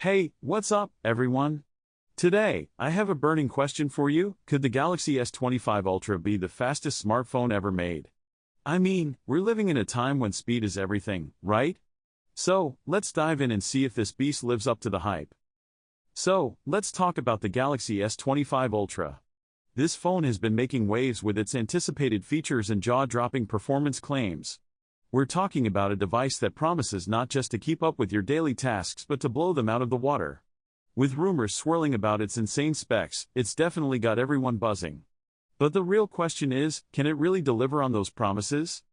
Hey, what's up, everyone? Today, I have a burning question for you. Could the Galaxy S25 Ultra be the fastest smartphone ever made? I mean, we're living in a time when speed is everything, right? So, let's dive in and see if this beast lives up to the hype. So, let's talk about the Galaxy S25 Ultra. This phone has been making waves with its anticipated features and jaw-dropping performance claims. We're talking about a device that promises not just to keep up with your daily tasks but to blow them out of the water. With rumors swirling about its insane specs, it's definitely got everyone buzzing. But the real question is, can it really deliver on those promises?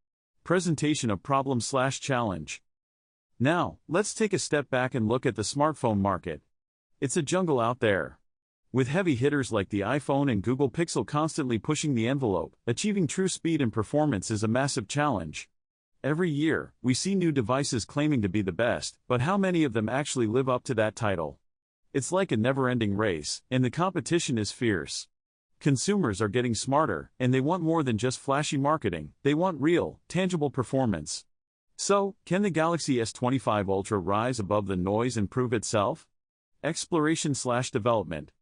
Presentation of problem/challenge. Now, let's take a step back and look at the smartphone market. It's a jungle out there. With heavy hitters like the iPhone and Google Pixel constantly pushing the envelope, achieving true speed and performance is a massive challenge. Every year, we see new devices claiming to be the best, but how many of them actually live up to that title? It's like a never-ending race, and the competition is fierce. Consumers are getting smarter, and they want more than just flashy marketing. They want real, tangible performance. So, can the Galaxy S25 Ultra rise above the noise and prove itself? Exploration/development.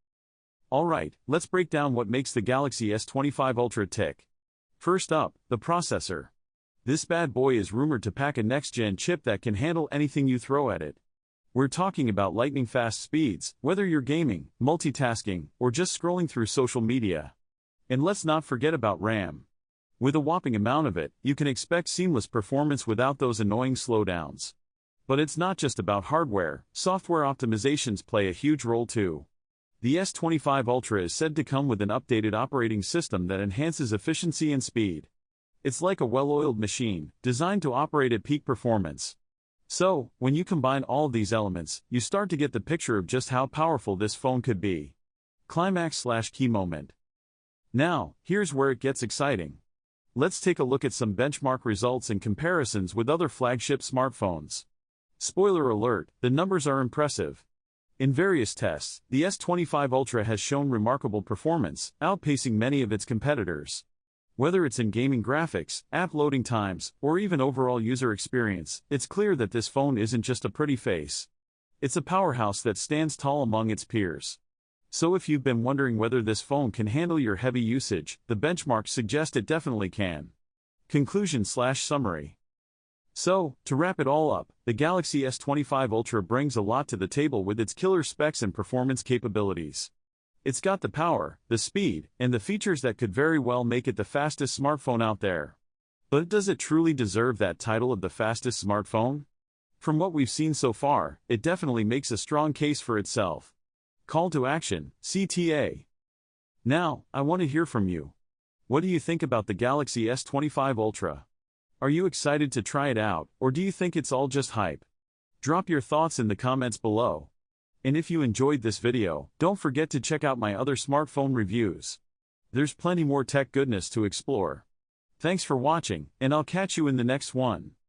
Alright, let's break down what makes the Galaxy S25 Ultra tick. First up, the processor. This bad boy is rumored to pack a next-gen chip that can handle anything you throw at it. We're talking about lightning-fast speeds, whether you're gaming, multitasking, or just scrolling through social media. And let's not forget about RAM. With a whopping amount of it, you can expect seamless performance without those annoying slowdowns. But it's not just about hardware, software optimizations play a huge role too. The S25 Ultra is said to come with an updated operating system that enhances efficiency and speed. It's like a well-oiled machine, designed to operate at peak performance. So, when you combine all of these elements, you start to get the picture of just how powerful this phone could be. Climax/key moment. Now, here's where it gets exciting. Let's take a look at some benchmark results and comparisons with other flagship smartphones. Spoiler alert, the numbers are impressive. In various tests, the S25 Ultra has shown remarkable performance, outpacing many of its competitors. Whether it's in gaming graphics, app loading times, or even overall user experience, it's clear that this phone isn't just a pretty face. It's a powerhouse that stands tall among its peers. So if you've been wondering whether this phone can handle your heavy usage, the benchmarks suggest it definitely can. Conclusion/summary. So, to wrap it all up, the Galaxy S25 Ultra brings a lot to the table with its killer specs and performance capabilities. It's got the power, the speed, and the features that could very well make it the fastest smartphone out there. But does it truly deserve that title of the fastest smartphone? From what we've seen so far, it definitely makes a strong case for itself. Call to action, CTA. Now, I want to hear from you. What do you think about the Galaxy S25 Ultra? Are you excited to try it out, or do you think it's all just hype? Drop your thoughts in the comments below. And if you enjoyed this video, don't forget to check out my other smartphone reviews. There's plenty more tech goodness to explore. Thanks for watching, and I'll catch you in the next one.